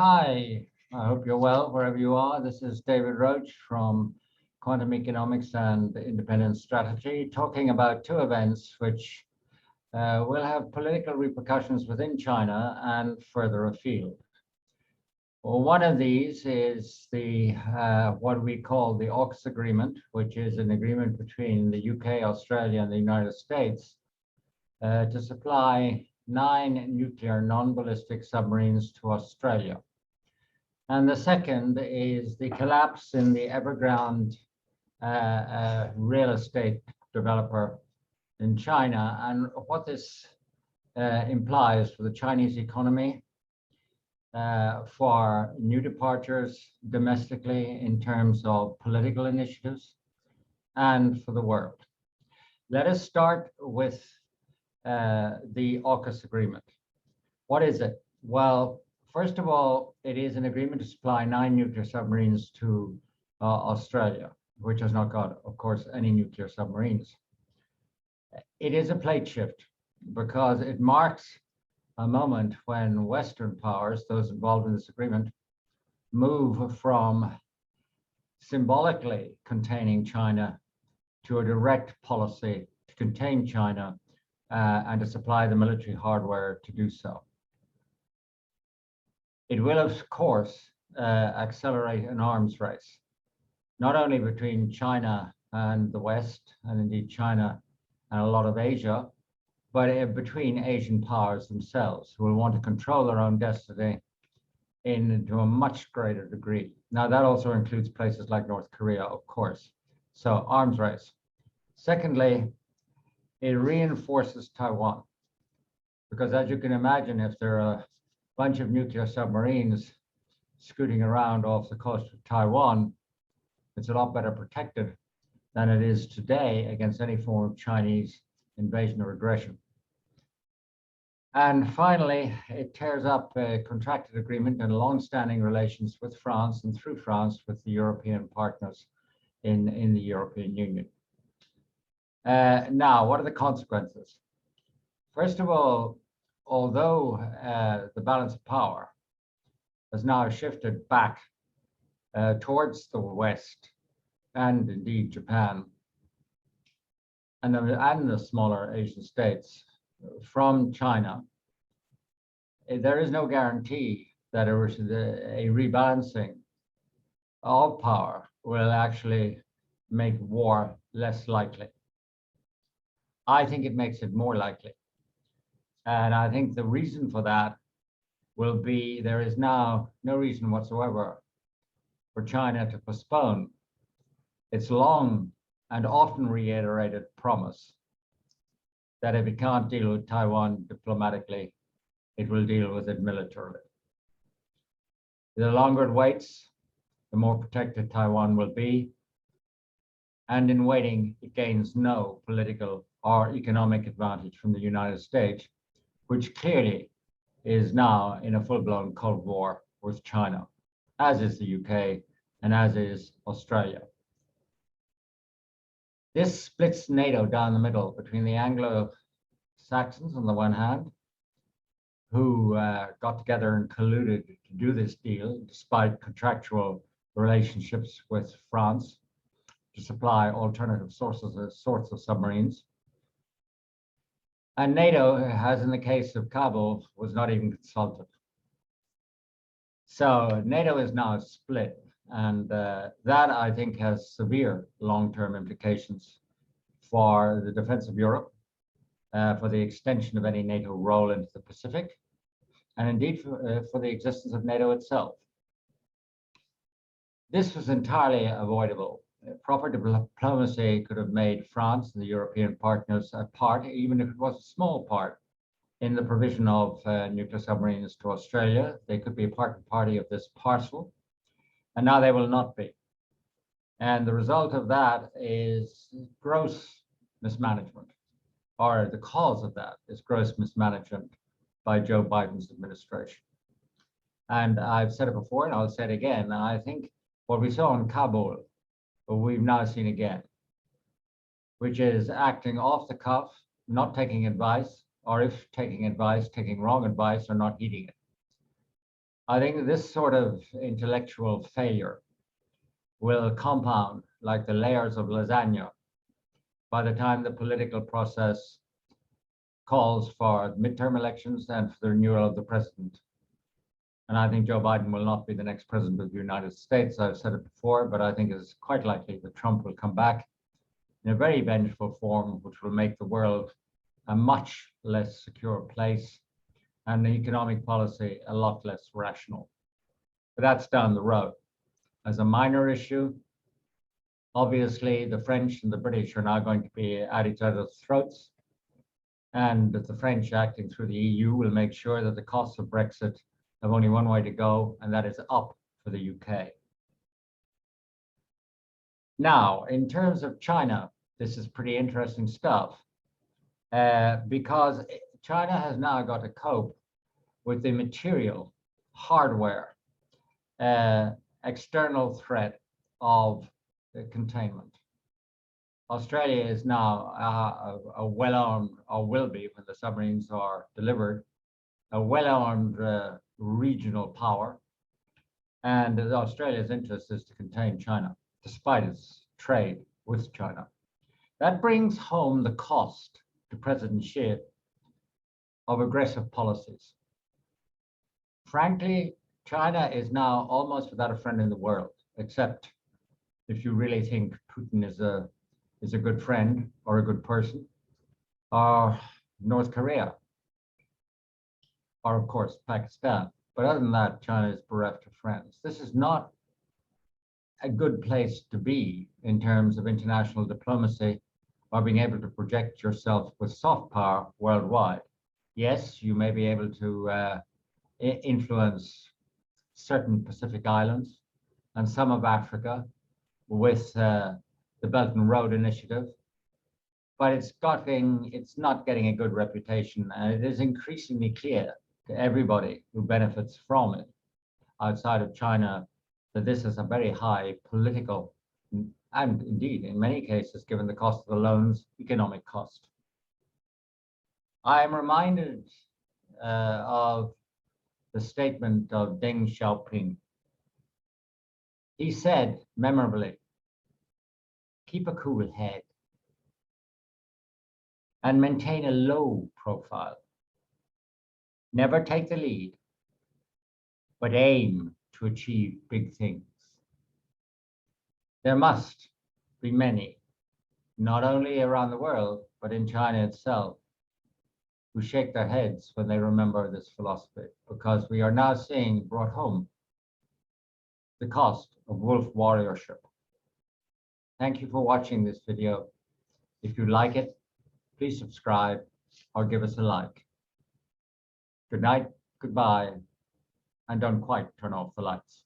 Hi, I hope you're well wherever you are. This is David Roach from Quantum Economics and Independent Strategy, talking about two events which will have political repercussions within China and further afield. Well, one of these is the what we call the AUKUS agreement, which is an agreement between the UK, Australia, and the United States to supply 9 nuclear non-ballistic submarines to Australia. And the second is the collapse in the Evergrande real estate developer in China, and what this implies for the Chinese economy, for new departures domestically in terms of political initiatives, and for the world. Let us start with the AUKUS agreement. What is it? Well, first of all, it is an agreement to supply 9 nuclear submarines to Australia, which has not got, of course, any nuclear submarines. It is a plate shift because it marks a moment when Western powers, those involved in this agreement, move from symbolically containing China to a direct policy to contain China and to supply the military hardware to do so. It will, of course, accelerate an arms race, not only between China and the West, and indeed China and a lot of Asia, but between Asian powers themselves, who will want to control their own destiny to a much greater degree. Now, that also includes places like North Korea, of course. So, arms race. Secondly, it reinforces Taiwan, because as you can imagine, if there are a bunch of nuclear submarines scooting around off the coast of Taiwan, it's a lot better protected than it is today against any form of Chinese invasion or aggression. And finally, it tears up a contracted agreement and long-standing relations with France, and through France with the European partners in the European Union. Now, what are the consequences? First of all, although the balance of power has now shifted back towards the West and indeed Japan and the smaller Asian states from China, there is no guarantee that a rebalancing of power will actually make war less likely. I think it makes it more likely. And I think the reason for that will be there is now no reason whatsoever for China to postpone its long and often reiterated promise that if it can't deal with Taiwan diplomatically, it will deal with it militarily. The longer it waits, the more protected Taiwan will be. And in waiting, it gains no political or economic advantage from the United States, which clearly is now in a full-blown Cold War with China, as is the UK and as is Australia. This splits NATO down the middle between the Anglo-Saxons on the one hand, who got together and colluded to do this deal despite contractual relationships with France to supply alternative sorts of submarines. And NATO, as in the case of Kabul, was not even consulted. So NATO is now split, and that, I think, has severe long-term implications for the defense of Europe, for the extension of any NATO role into the Pacific, and indeed for the existence of NATO itself. This was entirely avoidable. Proper diplomacy could have made France and the European partners a part, even if it was a small part, in the provision of nuclear submarines to Australia. They could be a part and party of this parcel, and now they will not be. And the result of that is gross mismanagement, or the cause of that is gross mismanagement by Joe Biden's administration. And I've said it before, and I'll say it again. I think what we saw in Kabul, we've now seen again, which is acting off the cuff, not taking advice, or if taking advice, taking wrong advice or not heeding it. I think this sort of intellectual failure will compound like the layers of lasagna by the time the political process calls for midterm elections and for the renewal of the president. And I think Joe Biden will not be the next president of the United States. I've said it before, but I think it's quite likely that Trump will come back in a very vengeful form, which will make the world a much less secure place and the economic policy a lot less rational. But that's down the road. As a minor issue, obviously the French and the British are now going to be at each other's throats, and the French, acting through the EU, will make sure that the costs of Brexit have only one way to go, and that is up for the UK. Now, in terms of China, this is pretty interesting stuff, because China has now got to cope with the material, hardware, external threat of containment. Australia is now a well-armed, or will be when the submarines are delivered, a well-armed regional power. And Australia's interest is to contain China, despite its trade with China. That brings home the cost to President Xi of aggressive policies. Frankly, China is now almost without a friend in the world, except if you really think Putin is a good friend or a good person, or North Korea, or of course Pakistan. But other than that, China is bereft of friends. This is not a good place to be in terms of international diplomacy or being able to project yourself with soft power worldwide. Yes, you may be able to influence certain Pacific islands and some of Africa with the Belt and Road Initiative, but it's not getting a good reputation, and it is increasingly clear to everybody who benefits from it outside of China that this is a very high political, and indeed in many cases, given the cost of the loans, economic cost. I am reminded of the statement of Deng Xiaoping. He said memorably, "Keep a cool head and maintain a low profile. Never take the lead, but aim to achieve big things." There must be many, not only around the world, but in China itself, who shake their heads when they remember this philosophy, because we are now seeing brought home the cost of wolf warriorship. Thank you for watching this video. If you like it, please subscribe or give us a like. Good night, goodbye, and don't quite turn off the lights.